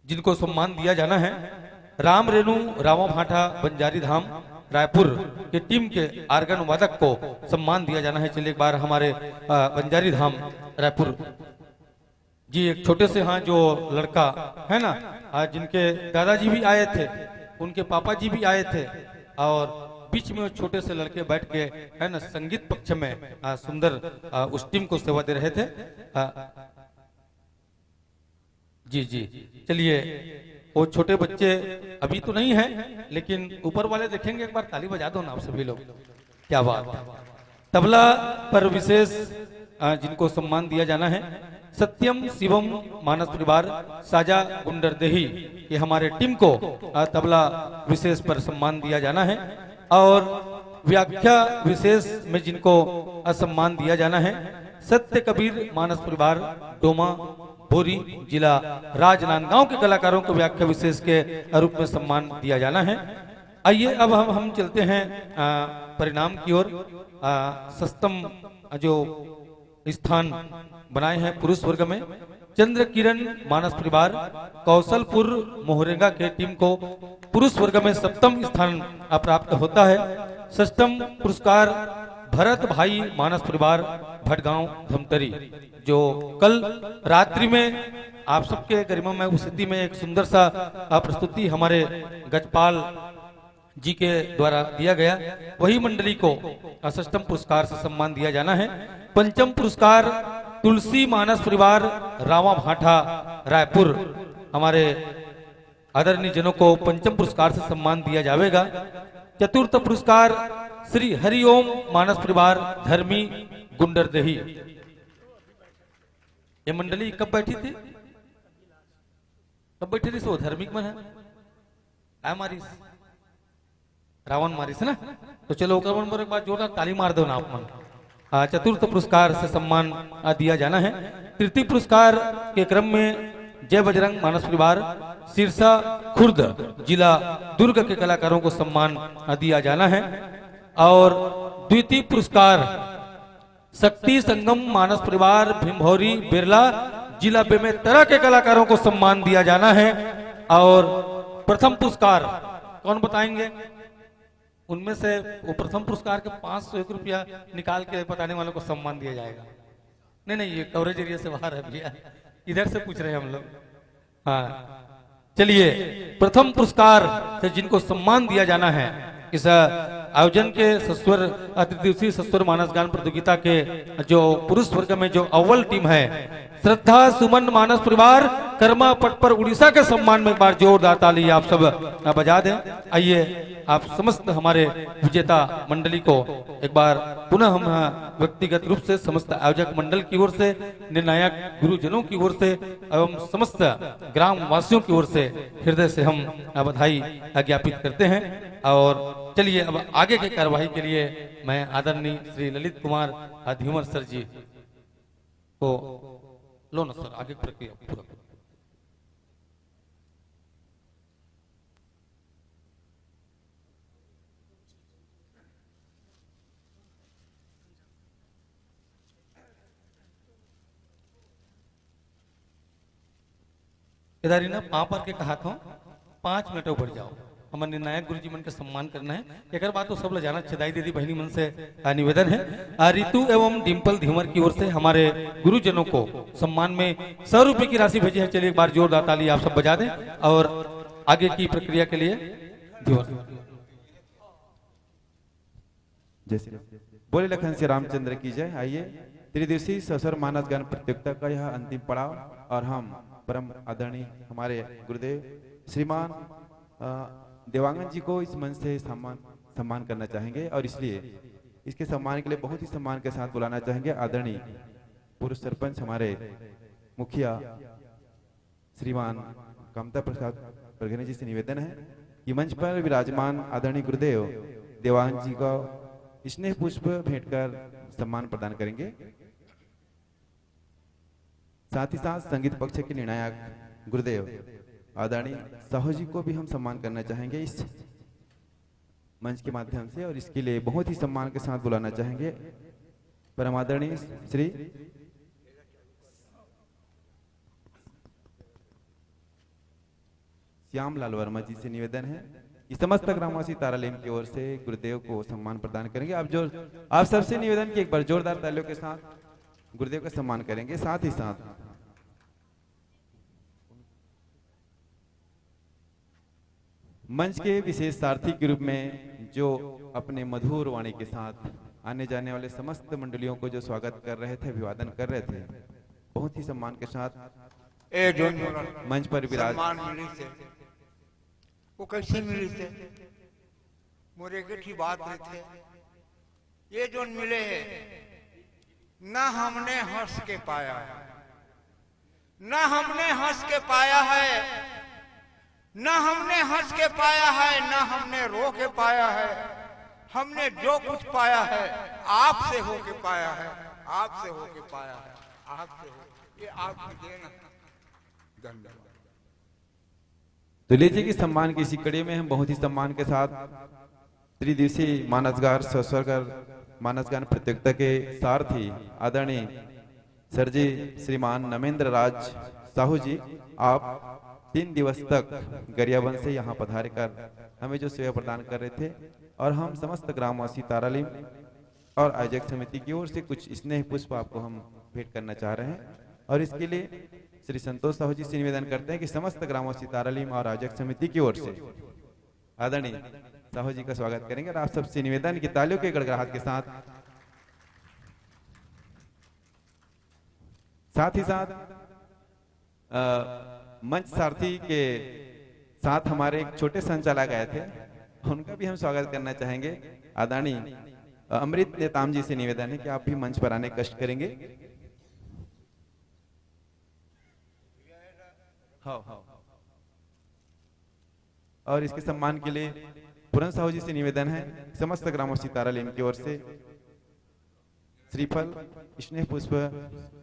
जिनको सम्मान दिया जाना है, राम रेणु रामा भाटा बंजारी धाम रायपुर की टीम के आर्गन वादक को सम्मान दिया जाना है। चलिए एक बार हमारे बंजारी धाम रायपुर जी, एक छोटे से हाँ जो लड़का है ना, जिनके दादाजी भी आए थे, उनके पापा जी भी आए थे, और बीच में वो छोटे से लड़के बैठ के है ना संगीत पक्ष में सुंदर उस टीम को सेवा दे रहे थे। जी जी, चलिए वो छोटे बच्चे अभी तो नहीं है, लेकिन ऊपर वाले देखेंगे, एक बार ताली बजा दो ना आप सभी लोग। क्या बात है। तबला पर विशेष जिनको सम्मान दिया जाना है, सत्यम शिवम मानस परिवार साजा गुंडरदेही, ये हमारे टीम को तबला विशेष पर सम्मान दिया जाना है। और व्याख्या विशेष में जिनको सम्मान दिया जाना है, सत्य कबीर मानस परिवार डोमा बोरी जिला राजनांदगांव के कलाकारों को व्याख्या विशेष के रूप में सम्मान दिया जाना है। आइए अब हम चलते हैं परिणाम की ओर। सस्तम जो स्थान बनाए हैं पुरुष वर्ग में, चंद्र किरण मानस परिवार कौशलपुर मोहरेगा के टीम को पुरुष वर्ग में सप्तम स्थान प्राप्त होता है। षष्ठम पुरस्कार भरत भाई मानस परिवार भटगांव धमतरी, जो कल रात्रि में आप सबके गरिमा में उपस्थिति में एक सुंदर सा प्रस्तुति हमारे गजपाल जी के द्वारा दिया गया, वही मंडली को षष्ठम पुरस्कार से सम्मान दिया जाना है। पंचम पुरस्कार तुलसी मानस परिवार रामा भाटा रायपुर, हमारे आदरणीय जनों को पंचम पुरस्कार से सम्मान दिया जाएगा। चतुर्थ पुरस्कार श्री हरिओम मानस परिवार धर्मी गुंडरदेही। ये मंडली कब बैठी थी, कब बैठी थी? सो धार्मिक मन है मारिस रावण मारिस ना, तो चलो एक बार जोरदार ताली मार दो ना आप मन। चतुर्थ पुरस्कार से सम्मान दिया जाना है। तृतीय पुरस्कार के क्रम में जय बजरंग मानस परिवार सिरसा खुर्द जिला दुर्ग के कलाकारों को सम्मान दिया जाना है। और द्वितीय पुरस्कार शक्ति संगम मानस परिवार भीमभौरी बिरला जिला बेमेतरा के कलाकारों को सम्मान दिया जाना है। और प्रथम पुरस्कार कौन बताएंगे? उनमें से वो प्रथम पुरस्कार के 501 रुपया निकाल के बताने वालों को सम्मान दिया जाएगा। नहीं, ये कवरेज एरिया से बाहर है भैया, इधर से पूछ रहे हैं हम लोग। हाँ, चलिए प्रथम पुरस्कार से जिनको सम्मान दिया जाना है, इस आयोजन के सस्वर त्रिदिवसीय सस्वर मानस गान प्रतियोगिता के जो पुरुष वर्ग में जो अव्वल टीम है, श्रद्धा सुमन मानस परिवार कर्मा पट पर उड़ीसा के सम्मान में एक बार जोरदार ताली आप सब बजा दें। आइए आप समस्त हमारे विजेता मंडली को एक बार पुनः हम व्यक्तिगत रूप से समस्त आयोजक मंडल की ओर से, निर्णायक गुरुजनों की ओर से एवं समस्त ग्राम वासियों की ओर से हृदय से हम बधाई ज्ञापित करते हैं। और चलिए अब आगे की कार्यवाही के लिए मैं आदरणीय श्री ललित कुमार धीमर सर जी को लो ना सर, आगे प्रक्रिया पूरा। इधर ही ना पापा के कहा था 5 मिनट ऊपर जाओ, हमारे निर्णायक गुरु जी मन का सम्मान करना है। एक बात तो सब लोग जाना, छदाई दीदी बहनी मन से निवेदन है, रितु एवं डिम्पल धीमर की ओर से हमारे गुरुजनों को सम्मान में 100 रुपए की राशि भेजी है। चलिए एक बार जोरदार ताली आप सब बजा दें और आगे की प्रक्रिया के लिए जैसे बोले लखन श्री रामचंद्र की जय। आइए त्रिदिवसीय ससुर मानस गान प्रतियोगिता का यह अंतिम पड़ाव, और हम परम आदरणीय हमारे गुरुदेव श्रीमान देवांगन जी को इस मंच से सम्मान करना चाहेंगे, और इसलिए इसके सम्मान के लिए बहुत ही सम्मान के साथ बुलाना चाहेंगे आदरणीय पूर्व सरपंच हमारे मुखिया श्रीमान कामता प्रसाद परगने जी से निवेदन है कि मंच पर विराजमान आदरणीय गुरुदेव देवांगन जी को स्नेह पुष्प भेंट कर सम्मान प्रदान करेंगे। साथ ही साथ संगीत पक्ष के निर्णायक गुरुदेव आदरणीय साहू जी को भी हम सम्मान करना चाहेंगे इस मंच के माध्यम से, और इसके लिए बहुत ही सम्मान के साथ बुलाना चाहेंगे परम आदरणीय श्री श्यामलाल वर्मा जी से निवेदन है कि समस्त ग्रामवासी तारालेम की ओर से गुरुदेव को सम्मान प्रदान करेंगे। आप सबसे निवेदन कि एक बार जोरदार तालियों के साथ गुरुदेव का सम्मान करेंगे। साथ ही साथ मंच के विशेष सारथी के रूप में जो अपने मधुर वाणी के साथ आने जाने वाले समस्त मंडलियों को जो स्वागत कर रहे थे, अभिवादन कर रहे थे, बहुत ही सम्मान के साथ मंच पर विराज। वो कैसे मिले थे मोरे की बात नहीं थे। ये जो मिले है ना हमने हंस के पाया है, ना हमने हंस के पाया है, ना हमने हंस के पाया है, ना हमने रो के पाया है। हमने जो कुछ पाया है आपसे होके पाया है, आपसे होके पाया है, आपसे हो। ये आपकी देन है। धन्यवाद। तो लीजिए कि सम्मान की इसी कड़ी में हम बहुत ही सम्मान के साथ त्रिदिवसीय मानसगान सस्वरकर मानसगान प्रतियोगिता के सारथी आदरणीय सर जी श्रीमान नमेंद्र राज साहू जी, आप 3 दिवस तक गरियाबंद से यहाँ पधार कर हमें जो सेवा प्रदान कर रहे थे, और हम समस्त ग्रामवासी तारालीम और आयोजक समिति की ओर से कुछ स्नेह पुष्प आपको हम भेंट करना चाह रहे हैं। और इसके लिए श्री संतोष साहू जी से निवेदन करते हैं कि समस्त ग्रामवासी तारालीम और आयोजक समिति की ओर से आदरणीय साहू जी का स्वागत करेंगे। और आप सबसे निवेदन की तालियों के गड़गड़ाहट के साथ ही साथ मंच सारथी के साथ हमारे एक छोटे संचालक आए थे, उनका भी हम स्वागत करना चाहेंगे। आदरणीय अमृत नेताम जी से निवेदन है कि आप भी मंच पर आने कष्ट करेंगे। और इसके सम्मान के लिए पुरन साहू जी से निवेदन है समस्त ग्रामवासी तारालीम की ओर से श्रीफल स्नेह पुष्प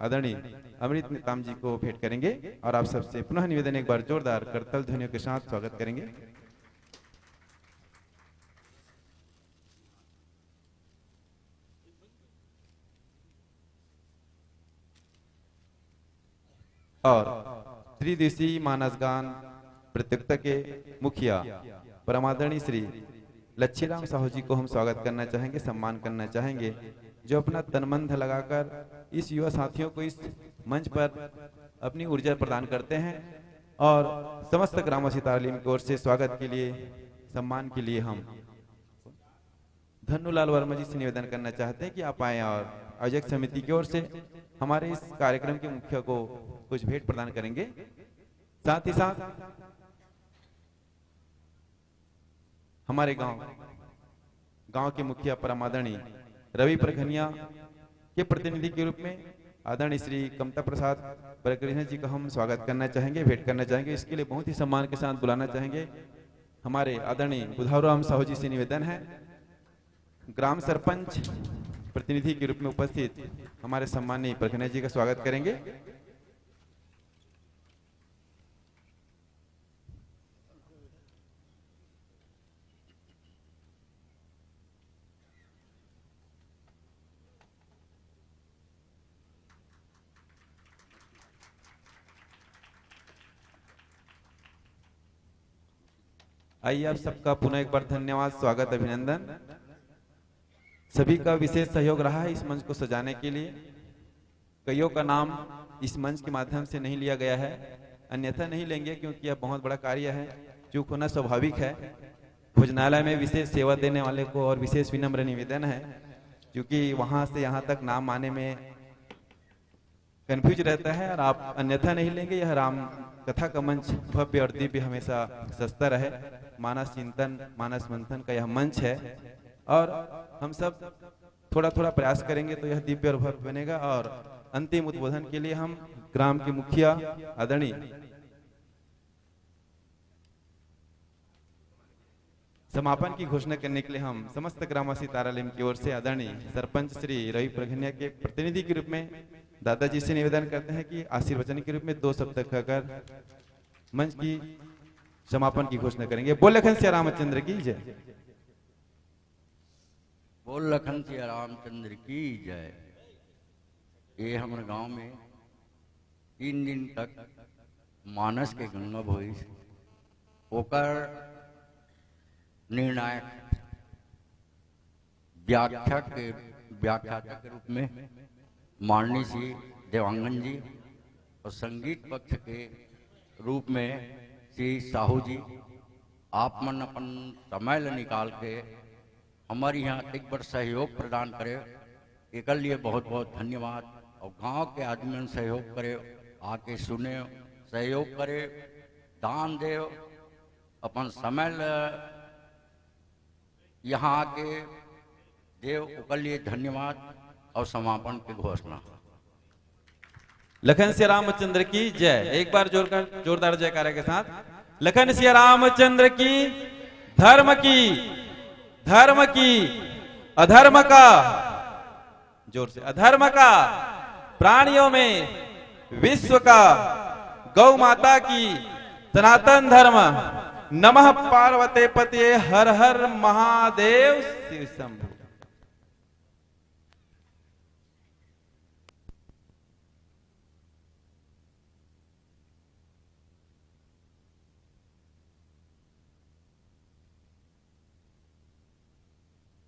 आदरणीय अमृत नेताम जी को भेंट करेंगे। और आप सबसे पुनः निवेदन एक बार जोरदार करतल ध्वनियों के साथ स्वागत करेंगे। और त्रिदिवसीय मानसगान प्रतियोगिता के मुखिया परमादरणीय श्री लच्छीराम साहू जी को हम स्वागत करना चाहेंगे, सम्मान करना चाहेंगे, जो अपना तनमन धन लगाकर इस युवा साथियों को इस मंच पर अपनी ऊर्जा प्रदान करते हैं। और समस्त ग्रामवासी तालीम की ओर से स्वागत के लिए, सम्मान के लिए हम धन्नूलाल वर्मा जी से निवेदन करना चाहते हैं कि आप आए और आयोजक समिति की ओर से हमारे इस कार्यक्रम के मुखिया को कुछ भेंट प्रदान करेंगे। साथ ही साथ हमारे गांव के मुखिया परमादरणीय रवि प्रखनिया के प्रतिनिधि के रूप में आदरणीय श्री कमता प्रसाद प्रगृह जी का हम स्वागत करना चाहेंगे, भेंट करना चाहेंगे। इसके लिए बहुत ही सम्मान के साथ बुलाना चाहेंगे हमारे आदरणीय बुधावराम साहू जी से निवेदन है ग्राम सरपंच प्रतिनिधि के रूप में उपस्थित हमारे सम्मानीय प्रखनिया जी का स्वागत करेंगे। आइए आप सबका पुनः एक बार धन्यवाद, स्वागत, अभिनंदन। सभी का विशेष सहयोग रहा है इस मंच को सजाने के लिए। कईयों का नाम इस मंच के माध्यम से नहीं लिया गया है, अन्यथा नहीं लेंगे क्योंकि यह बहुत बड़ा कार्य है, चूक होना स्वाभाविक है। भोजनालय में विशेष सेवा देने वाले को और विशेष विनम्र निवेदन है, क्योंकि वहां से यहाँ तक नाम आने में कंफ्यूज रहता है और आप अन्यथा नहीं लेंगे। यह राम कथा का मंच भव्य और दिव्य हमेशा सस्ता रहे। मानस चिंतन, मानस मंथन का यह मंच है और हम सब थोड़ा थोड़ा प्रयास करेंगे तो यह दिव्य और भव्य बनेगा। और अंतिम उद्बोधन के लिए हम ग्राम के मुखिया आदरणीय समापन की घोषणा करने के लिए हम समस्त ग्रामवासी तारालीम की ओर से आदरणीय सरपंच श्री रवि प्रघनिया के प्रतिनिधि के रूप में दादाजी से निवेदन करते हैं कि आशीर्वचन के रूप में 2 शब्द कहकर मंच की समापन की घोषणा करेंगे। बोल लखन श्री रामचंद्र की जय। बोल लखन श्री रामचंद्र की जय। ये हमारे गांव में 3 दिन तक मानस के गंगा भोई ओकर निर्णायक व्याख्याता के रूप में माननीय श्री देवांगन जी और संगीत पक्ष के रूप में श्री साहू जी, आप मन अपन समय ल निकाल के हमारे यहाँ एक बार सहयोग प्रदान करे, एक लिए बहुत बहुत धन्यवाद। और गांव के आदमी सहयोग करे, आके सुने, सहयोग करे, दान दे, अपन समय ल यहाँ आके देव, ओकर लिए धन्यवाद। और समापन की घोषणा। लखन सिया रामचंद्र की जय। एक बार जोरदार जयकारा के साथ लखन सिया रामचंद्र की, धर्म की, धर्म की, अधर्म का, जोर से, अधर्म का, प्राणियों में विश्व का, गौ माता की, सनातन धर्म, नमः पार्वते पते, हर हर महादेव, शिव शंभु।